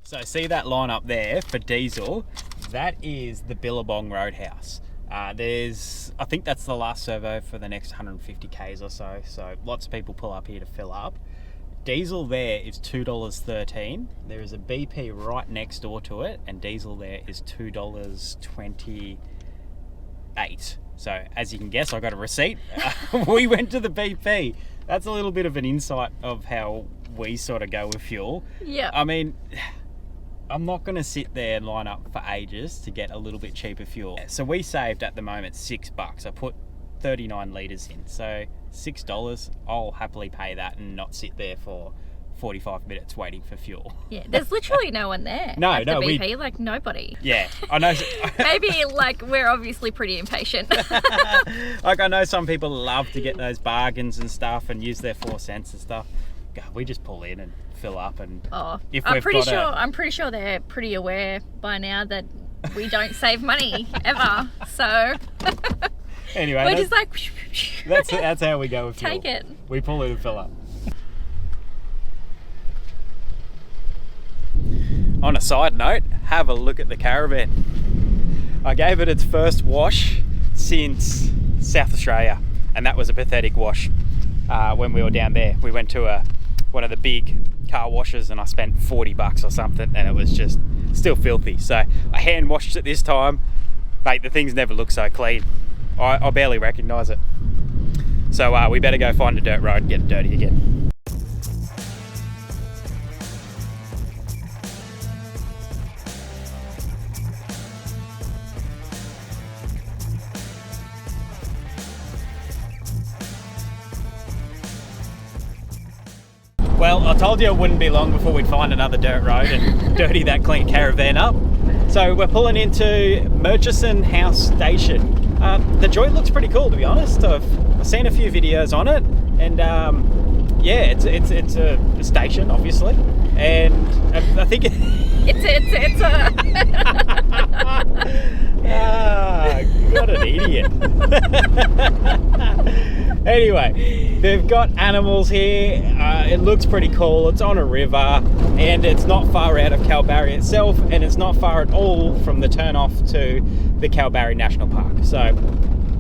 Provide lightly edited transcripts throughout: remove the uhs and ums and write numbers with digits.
So see that line up there for diesel? That is the Billabong Roadhouse. I think that's the last servo for the next 150 Ks or so. So lots of people pull up here to fill up. Diesel there is $2.13. There is a BP right next door to it, and diesel there is $2.28. So as you can guess, I got a receipt. We went to the BP. That's a little bit of an insight of how we sort of go with fuel. Yeah. I mean, I'm not going to sit there and line up for ages to get a little bit cheaper fuel. So we saved at the moment $6. I put 39 litres in. So $6, I'll happily pay that and not sit there for 45 minutes waiting for fuel. Yeah, there's literally no one there. No, at the BP, like nobody. Yeah, I know. Maybe like we're obviously pretty impatient. Like I know some people love to get those bargains and stuff and use their 4 cents and stuff. God, we just pull in and fill up, and I'm we've pretty got sure they're pretty aware by now that we don't save money ever. So anyway, we're just like that's how we go with fuel. take it. We pull in and fill up. On a side note, have a look at the Caravan. I gave it its first wash since South Australia, and that was a pathetic wash. When we were down there, we went to one of the big car washes, and I spent $40 or something, and it was just still filthy. So I hand washed it this time. Mate, the things never look so clean. I barely recognise it. So we better go find a dirt road and get it dirty again. Well, I told you it wouldn't be long before we'd find another dirt road and dirty that clean Caravan up. So we're pulling into Murchison House Station. The joint looks pretty cool, to be honest. I've seen a few videos on it, and yeah, it's a station, obviously, and I think it's a what an idiot. Anyway, they've got animals here. It looks pretty cool. It's on a river, and it's not far out of Kalbarri itself, and it's not far at all from the turn-off to the Kalbarri National Park. So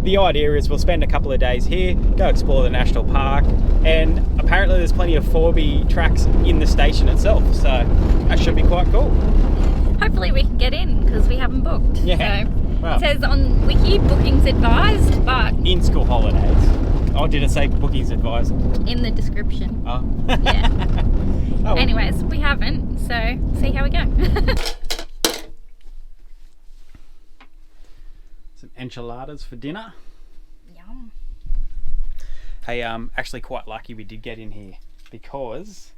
the idea is we'll spend a couple of days here, go explore the national park, and apparently there's plenty of 4B tracks in the station itself, so that should be quite cool. hopefully we can get in because we haven't booked. Yeah. So Well, it says on Wiki, bookings advised, but in school holidays. Oh, did it say bookings advised? in the description. Oh. Yeah. Oh. Anyways, we haven't, so see how we go. Some enchiladas for dinner. Yum. Hey, actually quite lucky we did get in here because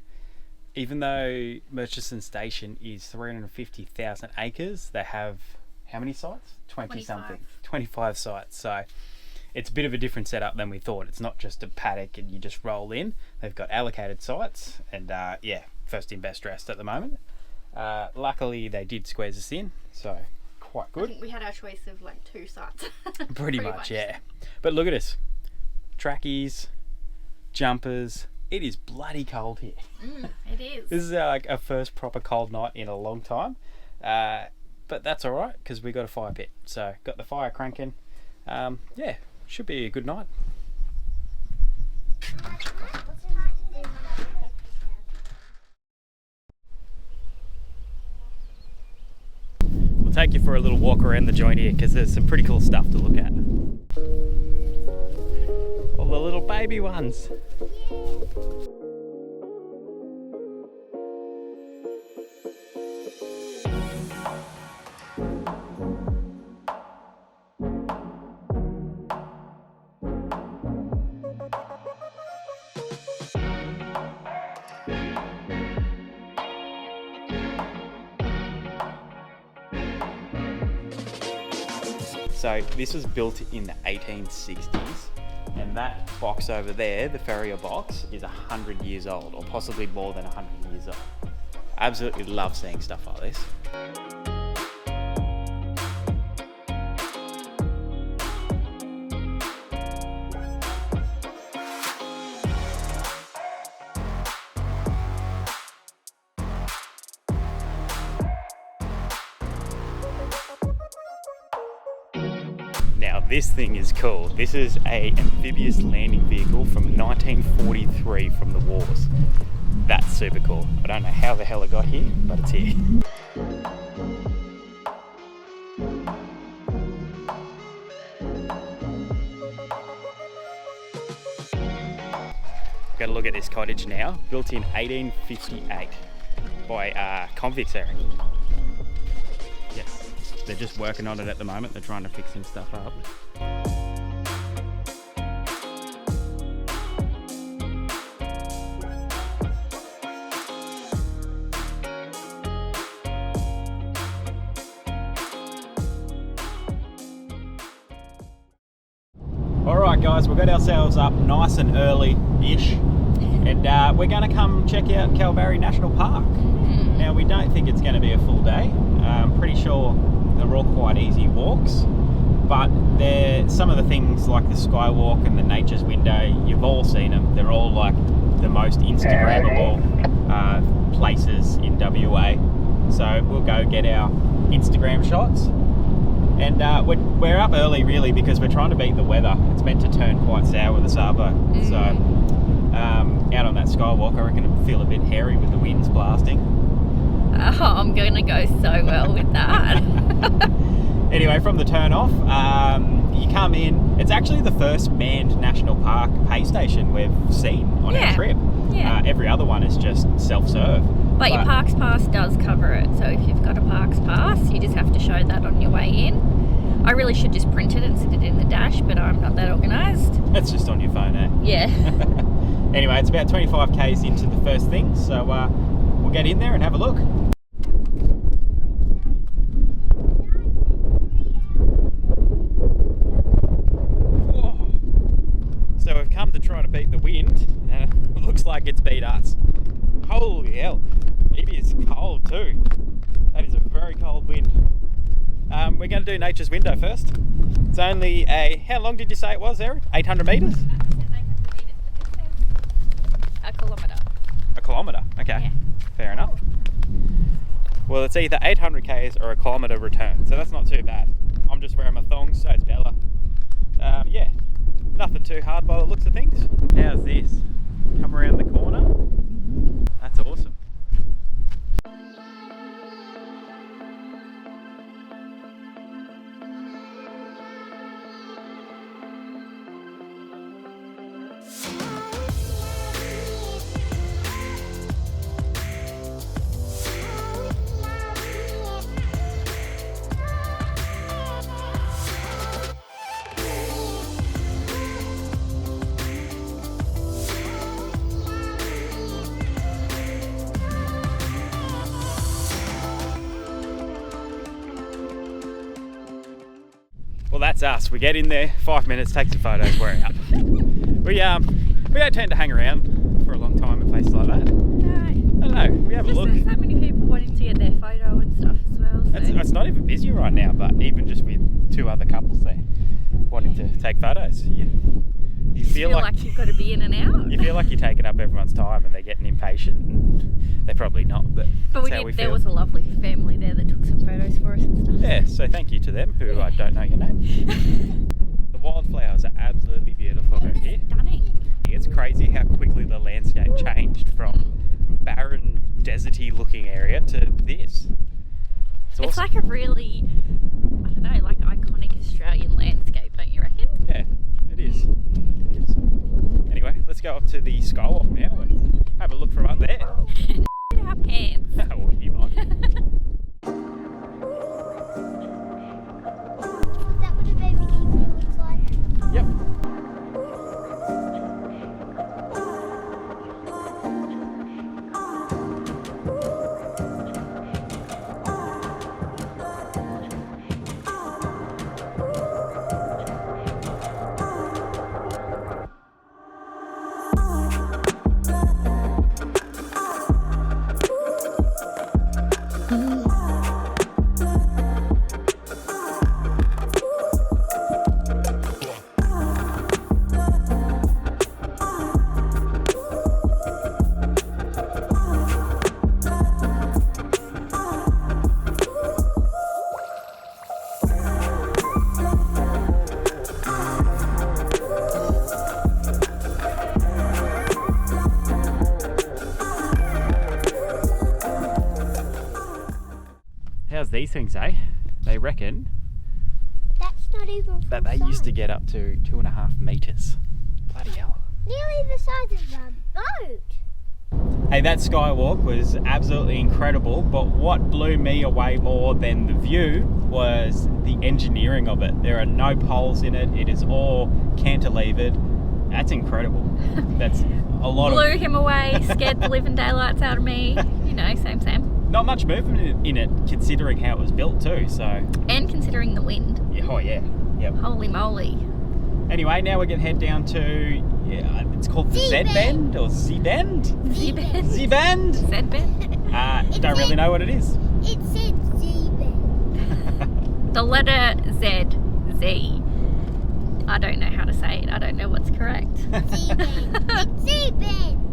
even though Murchison Station is 350,000 acres, they have how many sites? 20 something. 25 sites. So it's a bit of a different setup than we thought. It's not just a paddock and you just roll in. They've got allocated sites and yeah, first in best dressed at the moment. Luckily they did squeeze us in, so quite I good. think we had our choice of like 2 sites. Pretty much, yeah. But look at us. Trackies, jumpers. It is bloody cold here. It is. This is like our first proper cold night in a long time. But that's all right because we got a fire pit. So got the fire cranking. Yeah, should be a good night. We'll take you for a little walk around the joint here because there's some pretty cool stuff to look at. All the little baby ones. So this was built in the 1860s, and that box over there, the Farrier box, is 100 years old, or possibly more than 100 years old. I absolutely love seeing stuff like this. Now this thing is cool. This is a amphibious landing vehicle from 1943 from the wars. That's super cool. I don't know how the hell it got here, but it's here. Got a look at this cottage now, built in 1858 by convicts, Eric. Yes, they're just working on it at the moment. They're trying to fix some stuff up. Alright guys, we've got ourselves up nice and early-ish, and we're going to come check out Kalbarri National Park. Now we don't think it's going to be a full day. I'm pretty sure they're all quite easy walks, but some of the things like the Skywalk and the Nature's Window, you've all seen them. They're all like the most Instagrammable places in WA. So we'll go get our Instagram shots. And we're up early really because we're trying to beat the weather. It's meant to turn quite sour this arvo. So out on that Skywalk, I reckon it'll feel a bit hairy with the winds blasting. Oh, I'm going to go so well with that. Anyway, from the turn off, you come in. It's actually the first manned national park pay station we've seen on our trip. Yeah. Every other one is just self-serve. But your Parks Pass does cover it, so if you've got a Parks Pass, you just have to show that on your way in. I really should just print it and sit it in the dash, but I'm not that organised. It's just on your phone, eh? Yeah. Anyway, it's about 25 k's into the first thing, so we'll get in there and have a look. Whoa. So we've come to try to beat the wind, and it looks like it's beat us. Holy hell, it is cold too. That is a very cold wind. We're going to do Nature's Window first. It's only how long did you say it was, Eric? 800 metres? I said 800 metres, but this says a kilometre. A kilometre, okay. Yeah. Fair enough. Well, it's either 800 k's or a kilometre return, so that's not too bad. I'm just wearing my thongs, so it's Bella. Yeah, nothing too hard by the looks of things. How's this? Come around the corner. That's awesome. Well, that's us. We get in there, 5 minutes, take some photos, we're out. We don't tend to hang around for a long time in places like that. No. I don't know, we have a look. There's so many people wanting to get their photo and stuff as well. So. It's not even busy right now, but even just with 2 other couples there wanting to take photos. You feel like you've got to be in and out. You feel like you're taking up everyone's time and they're getting impatient. And they're probably not, but there was a lovely family there that took some photos for us and stuff. Yeah, so thank you to them, who I don't know your name. The wildflowers are absolutely beautiful over here. Stunning. It's crazy how quickly the landscape changed from barren, deserty looking area to this. It's awesome. It's like a really, I don't know, like iconic Australian landscape, don't you reckon? Yeah, it is. It is. Anyway, let's go up to the Skywalk now and have a look from up there. Our pants. Oh, you might. Is that what a baby kangaroo looks like? Yep. How's these things, eh? They reckon That's not even that they used to get up to 2.5 meters. Bloody hell. nearly the size of a boat. Hey, that Skywalk was absolutely incredible, but what blew me away more than the view was the engineering of it. There are no poles in it. It is all cantilevered. That's incredible. That's a lot Blew him away, scared the living daylights out of me. You know, same. Not much movement in it, considering how it was built too. So, And considering the wind. yeah, oh yeah, yep. Holy moly. Anyway, now we're gonna head down to it's called the Z Bend or Z Bend. Z-bend. Z Bend. Z-bend. Don't really know what it is. It said Z-bend. The letter Z. Z. I don't know how to say it. I don't know what's correct. Z-bend. It's Z-bend.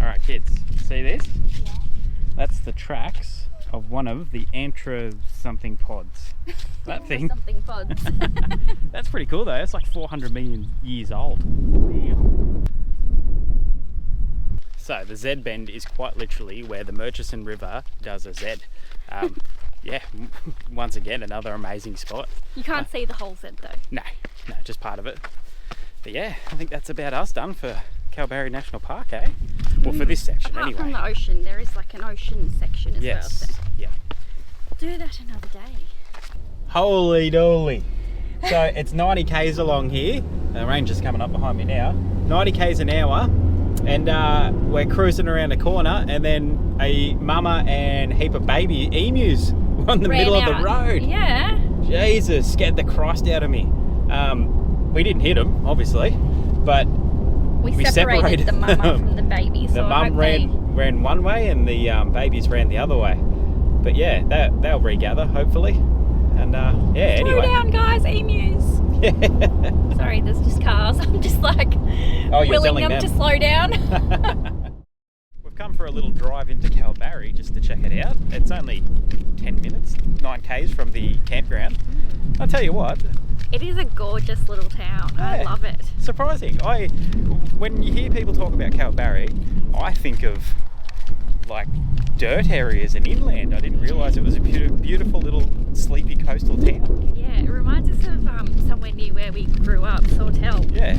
Alright kids, see this? Yeah. That's the tracks of one of the Antra something pods. That thing. Something pods. That's pretty cool though, it's like 400 million years old. So the Z Bend is quite literally where the Murchison River does a Z. Yeah, once again another amazing spot. You can't see the whole Z though. No, just part of it. But yeah, I think that's about us done for Kalbarri National Park, eh? Well, for this section Apart anyway. from the ocean, there is like an ocean section as well. Yes, So yeah. we'll do that another day. Holy dolly. So it's 90 k's along here. The ranger's coming up behind me now. 90 k's an hour, and we're cruising around a corner, and then a mama and heap of baby emus were on the Ran middle of out. the road. Yeah. Jesus, scared the Christ out of me. We didn't hit them, obviously, but We separated separated the mama them. from the baby. So the I mum hope ran one way and the babies ran the other way. But yeah, they'll regather hopefully. And yeah, Slow anyway. down, guys, emus. Sorry, there's just cars. I'm just like willing telling them to slow down. We've come for a little drive into Kalbarri just to check it out. It's only 10 minutes, 9 k's from the campground. I'll tell you what, It is a gorgeous little town. I Yeah. love it. surprising. When you hear people talk about Kalbarri, I think of like dirt areas and inland. I didn't realise it was a beautiful little sleepy coastal town. Yeah, it reminds us of somewhere near where we grew up, Sawtell. Yeah,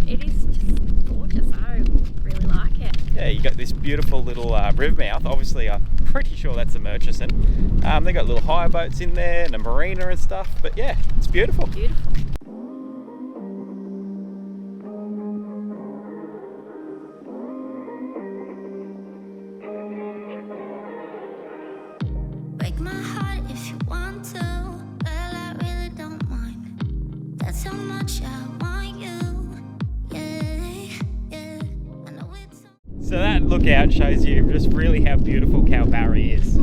It is just gorgeous. I really like it. yeah. You got this beautiful little river mouth. Obviously, I'm pretty sure that's the Murchison. They got little hire boats in there and a marina and stuff. But yeah, it's beautiful. Beautiful. Break my heart if you want to. Well, I really don't mind. That's how much I want you. Yeah. I know it's So that lookout shows you just really how beautiful Kalbarri is.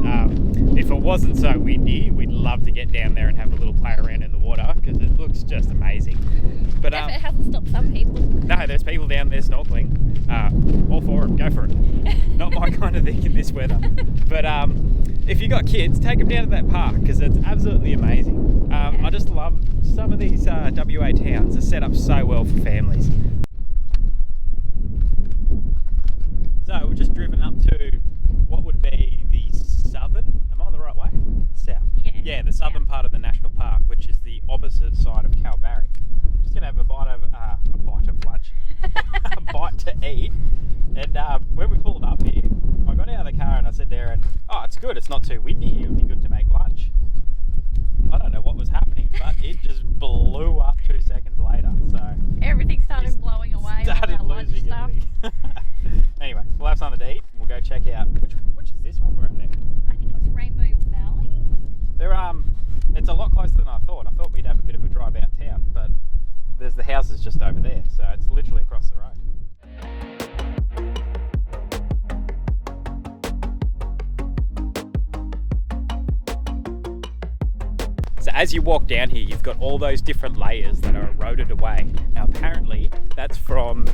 If it wasn't so windy, we'd love to get down there and have a little play around in the water because it looks just amazing. But If it hasn't stopped some people. no, there's people down there snorkeling. All for it, go for it. Not my kind of thing in this weather. But if you got kids, take them down to that park because it's absolutely amazing. I just love some of these WA towns are set up so well for families. So we've just driven up to what would be the southern, am I on the right way? South. Yeah, the southern part of the national park, which is the opposite side of Kalbarri. Just gonna have a bite of lunch, a bite to eat. And when we pulled up here, I got out of the car and I said to Darren, "Oh, it's good. It's not too windy here. It would be good to make lunch." I don't know what was happening, but it just blew up 2 seconds later. So Everything started blowing away. started all our lunch losing stuff. everything. Anyway, we'll have something to eat. We'll go check out which is this one we're at there. I think it's Rainbow Valley. It's a lot closer than I thought. I thought we'd have a bit of a drive out town, but there's the houses just over there, so it's literally across the road. So as you walk down here, you've got all those different layers that are eroded away. Now apparently that's from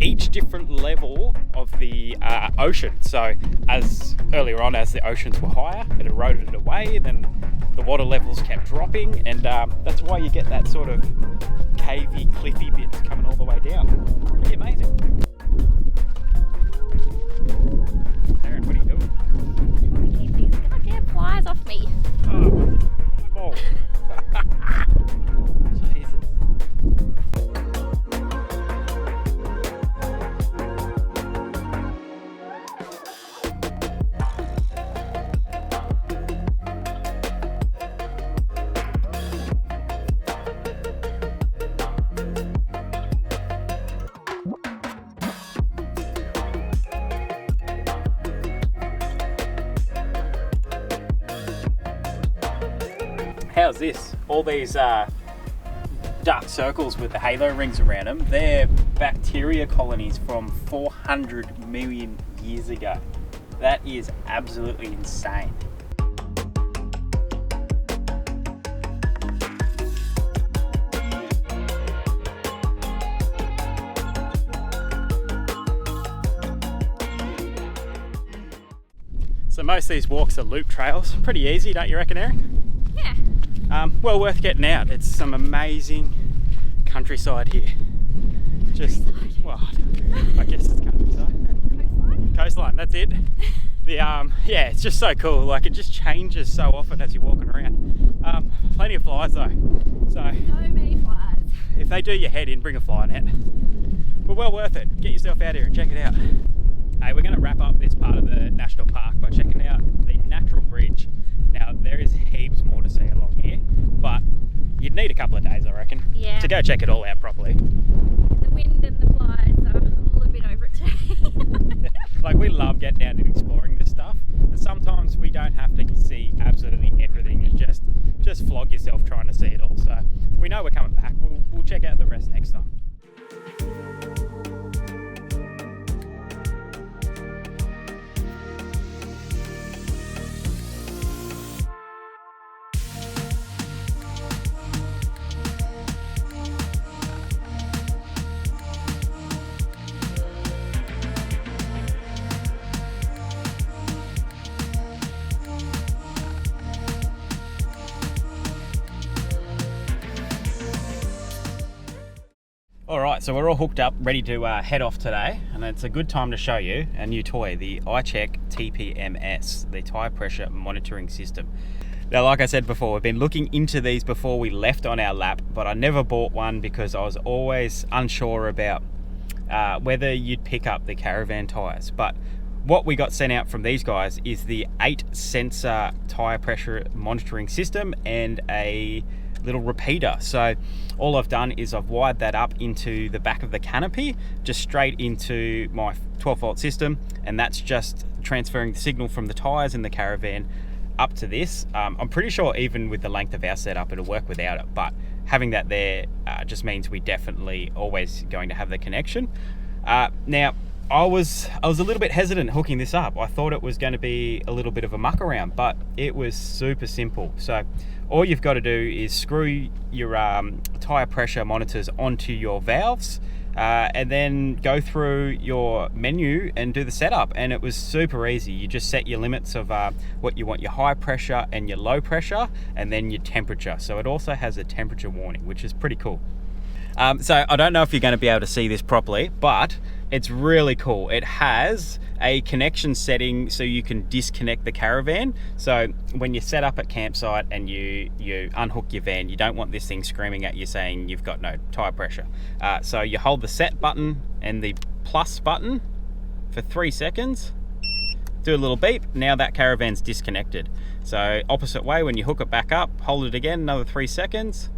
each different level of the ocean. So as earlier on, as the oceans were higher, it eroded it away, then the water levels kept dropping, and that's why you get that sort of cavey, cliffy bits coming all the way down. Pretty amazing. Aaron, what are you doing? Trying to keep these goddamn flies off me. Oh, Jesus. How's this? All these dark circles with the halo rings around them, they're bacteria colonies from 400 million years ago. That is absolutely insane. So most of these walks are loop trails. Pretty easy, don't you reckon, Aaron? Yeah. Well worth getting out. It's some amazing countryside here. Just, well, I guess it's countryside. Coastline, that's it. Yeah, it's just so cool. Like, it just changes so often as you're walking around. Plenty of flies though. So many flies. if they do your head in, bring a fly net. But well worth it. Get yourself out here and check it out. Hey, we're going to wrap up this part of the national park by checking out the natural bridge. Now, there is heaps more to see along here, but you'd need a couple of days, I reckon, to go check it all out properly. The wind and the flies are a little bit over it today. Like, we love getting out and exploring this stuff, but sometimes we don't have to see absolutely everything and just flog yourself trying to see it all. So we know we're coming back. We'll check out the rest next time. Alright, so we're all hooked up, ready to head off today, and it's a good time to show you a new toy, the iCheck TPMS, the Tyre Pressure Monitoring System. Now, like I said before, we've been looking into these before we left on our lap, but I never bought one because I was always unsure about whether you'd pick up the Caravan tyres. But what we got sent out from these guys is the 8 sensor tyre pressure monitoring system and a little repeater. So all I've done is I've wired that up into the back of the canopy, just straight into my 12 volt system, and that's just transferring the signal from the tyres in the Caravan up to this. I'm pretty sure even with the length of our setup it'll work without it, but having that there just means we definitely always going to have the connection. Now I was a little bit hesitant hooking this up. I thought it was going to be a little bit of a muck around, but it was super simple. So all you've got to do is screw your tyre pressure monitors onto your valves, and then go through your menu and do the setup. And it was super easy. You just set your limits of what you want your high pressure and your low pressure, and then your temperature. So it also has a temperature warning, which is pretty cool. So I don't know if you're going to be able to see this properly, but it's really cool. It has a connection setting so you can disconnect the Caravan. So when you set up at campsite and you unhook your van, you don't want this thing screaming at you saying you've got no tyre pressure. So you hold the set button and the plus button for 3 seconds, do a little beep, now that Caravan's disconnected. So opposite way, when you hook it back up, hold it again, another 3 seconds,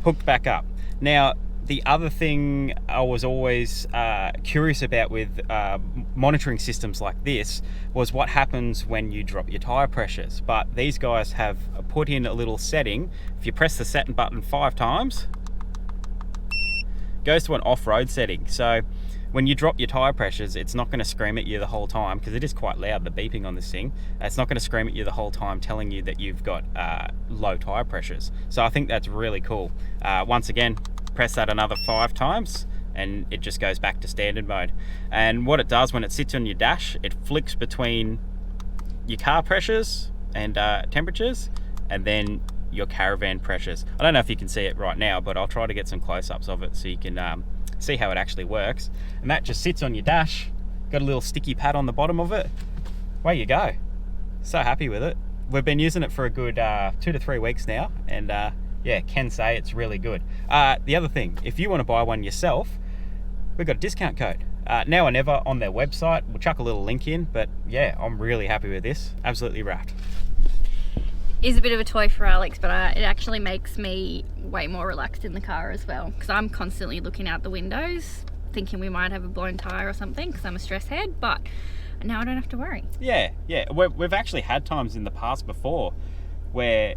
hooked back up. Now, the other thing I was always curious about with monitoring systems like this was what happens when you drop your tyre pressures. But these guys have put in a little setting. If you press the set button 5 times, it goes to an off-road setting. So when you drop your tyre pressures, it's not going to scream at you the whole time, because it is quite loud, the beeping on this thing. It's not going to scream at you the whole time telling you that you've got low tyre pressures. So I think that's really cool. Once again, press that another 5 times and it just goes back to standard mode. And what it does when it sits on your dash, it flicks between your car pressures and temperatures, and then your Caravan pressures. I don't know if you can see it right now, but I'll try to get some close-ups of it so you can see how it actually works. And that just sits on your dash, got a little sticky pad on the bottom of it. Away you go. So happy with it. We've been using it for a good 2 to 3 weeks now, and yeah, can say it's really good. The other thing, if you want to buy one yourself, we've got a discount code. Now or never on their website. We'll chuck a little link in, but yeah, I'm really happy with this. Absolutely wrapped. Is a bit of a toy for Alex, but it actually makes me way more relaxed in the car as well, because I'm constantly looking out the windows thinking we might have a blown tire or something, because I'm a stress head, but now I don't have to worry. Yeah, we've actually had times in the past before where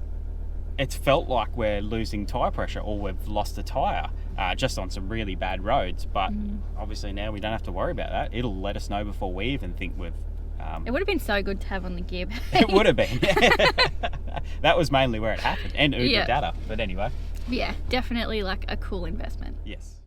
it's felt like we're losing tire pressure or we've lost a tire just on some really bad roads, but obviously now we don't have to worry about that. It'll let us know before we even think we've it would have been so good to have on the gear. It would have been. That was mainly where it happened, and Uber data, but anyway. Yeah, definitely like a cool investment. Yes.